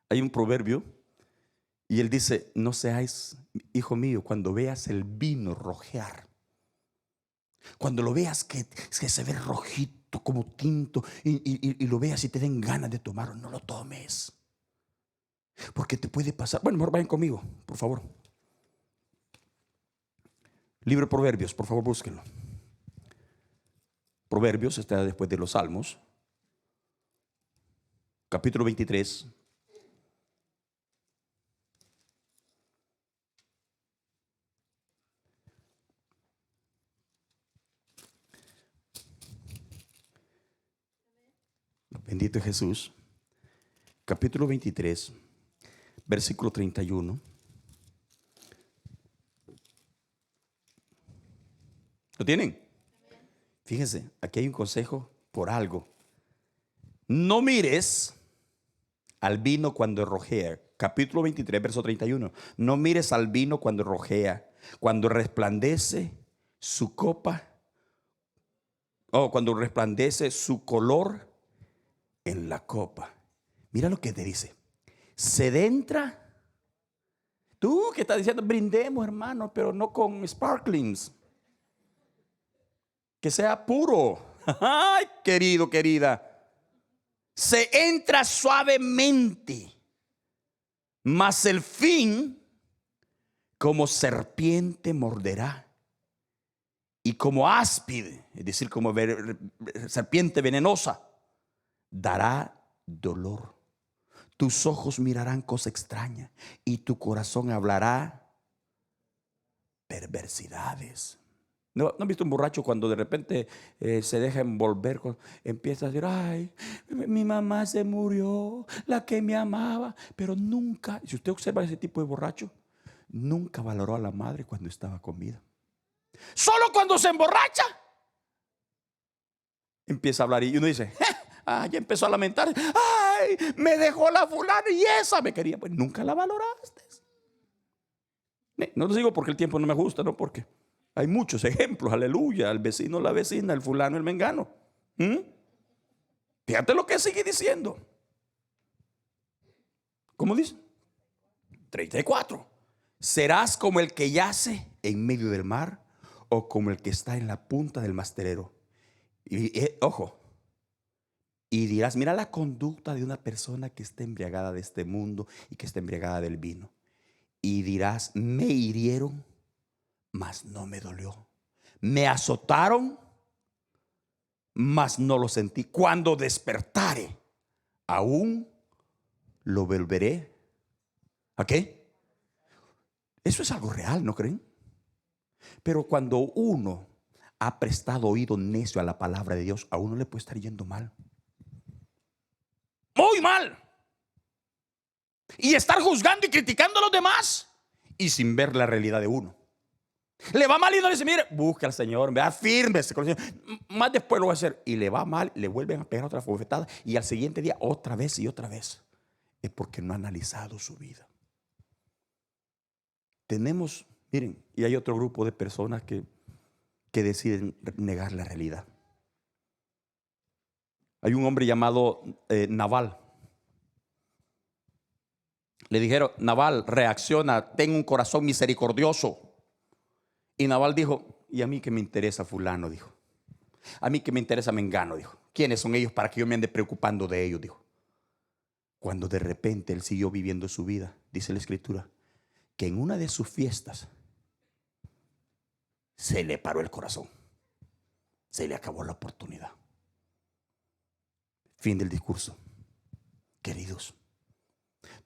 hay un proverbio y él dice, no seáis, hijo mío, cuando veas el vino rojear, cuando lo veas que se ve rojito como tinto y lo veas y te den ganas de tomarlo, no lo tomes, porque te puede pasar. Bueno, mejor vayan conmigo, por favor. Libro de Proverbios, por favor, búsquenlo. Proverbios está después de los Salmos, capítulo 23. Bendito es Jesús. Capítulo 23, versículo 31. ¿Lo tienen? Fíjense, aquí hay un consejo por algo. No mires al vino cuando rojea. Capítulo 23, verso 31. No mires al vino cuando rojea, cuando resplandece su copa, cuando resplandece su color en la copa. Mira lo que te dice. Se entra. Tú que estás diciendo, brindemos, hermano, pero no con sparklings. Que sea puro. Ay, querido, querida. Se entra suavemente, mas el fin como serpiente morderá, y como áspide, es decir, como serpiente venenosa, dará dolor. Tus ojos mirarán cosa extraña y tu corazón hablará perversidades. ¿No han visto un borracho cuando de repente se deja envolver? Empieza a decir, ay, mi mamá se murió, la que me amaba. Pero nunca, si usted observa ese tipo de borracho, nunca valoró a la madre cuando estaba con vida. Solo cuando se emborracha empieza a hablar y uno dice, ya empezó a lamentar. Ay, me dejó la fulana y esa me quería. Pues nunca la valoraste. No les digo porque el tiempo no me gusta, no, porque hay muchos ejemplos. Aleluya, el vecino, la vecina, el fulano, el mengano. Fíjate lo que sigue diciendo. ¿Cómo dice? 34. Serás como el que yace en medio del mar, o como el que está en la punta del mastelero. Y ojo, y dirás, mira la conducta de una persona que está embriagada de este mundo y que está embriagada del vino. Y dirás, me hirieron, mas no me dolió. Me azotaron, mas no lo sentí. Cuando despertare, aún lo volveré. ¿A qué? Eso es algo real, ¿no creen? Pero cuando uno ha prestado oído necio a la palabra de Dios, a uno le puede estar yendo mal. Muy mal. Y estar juzgando y criticando a los demás y sin ver la realidad de uno. Le va mal y no le dice, mire, busque al Señor, vea, fírmese con el Señor. Más después lo va a hacer. Y le va mal, le vuelven a pegar otra bofetada. Y al siguiente día otra vez y otra vez. Es porque no ha analizado su vida. Tenemos, miren, y hay otro grupo de personas que deciden negar la realidad. Hay un hombre llamado Nabal. Le dijeron, Nabal, reacciona, ten un corazón misericordioso. Y Nabal dijo, y a mí que me interesa fulano, dijo. A mí que me interesa mengano, dijo. ¿Quiénes son ellos para que yo me ande preocupando de ellos? Dijo. Cuando de repente él siguió viviendo su vida, dice la escritura, que en una de sus fiestas se le paró el corazón. Se le acabó la oportunidad. Fin del discurso. Queridos,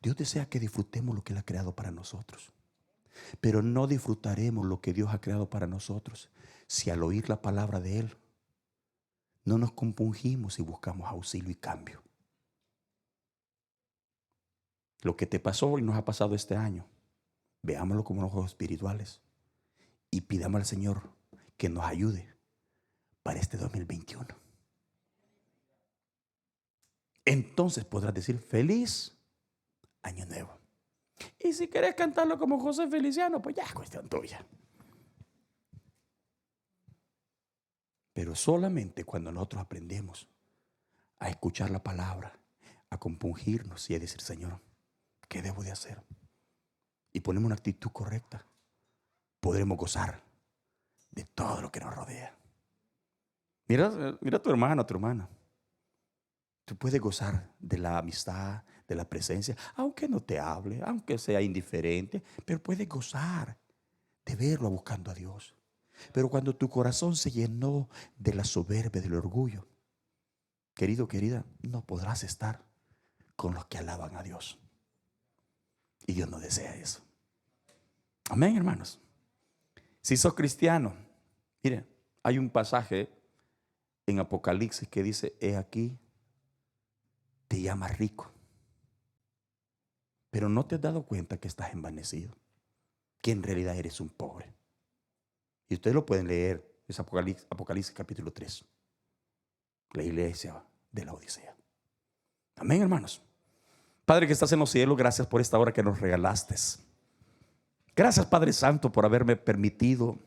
Dios desea que disfrutemos lo que Él ha creado para nosotros. Pero no disfrutaremos lo que Dios ha creado para nosotros si al oír la palabra de Él no nos compungimos y buscamos auxilio y cambio. Lo que te pasó y nos ha pasado este año, veámoslo como ojos espirituales y pidamos al Señor que nos ayude para este 2021. Entonces podrás decir feliz año nuevo. Y si querés cantarlo como José Feliciano, pues ya es cuestión tuya. Pero solamente cuando nosotros aprendemos a escuchar la palabra, a compungirnos y a decir, Señor, ¿qué debo de hacer? Y ponemos una actitud correcta, podremos gozar de todo lo que nos rodea. Mira a tu hermano, a tu hermana. Tú puedes gozar de la amistad, de la presencia, aunque no te hable, aunque sea indiferente, pero puedes gozar de verlo buscando a Dios. Pero cuando tu corazón se llenó de la soberbia, del orgullo, querido, querida, no podrás estar con los que alaban a Dios. Y Dios no desea eso. Amén, hermanos. Si sos cristiano, mire, hay un pasaje en Apocalipsis que dice, he aquí, te llamas rico, pero no te has dado cuenta que estás envanecido, que en realidad eres un pobre. Y ustedes lo pueden leer, es Apocalipsis capítulo 3, la iglesia de la Odisea. Amén, hermanos. Padre que estás en los cielos, gracias por esta hora que nos regalaste. Gracias, Padre Santo, por haberme permitido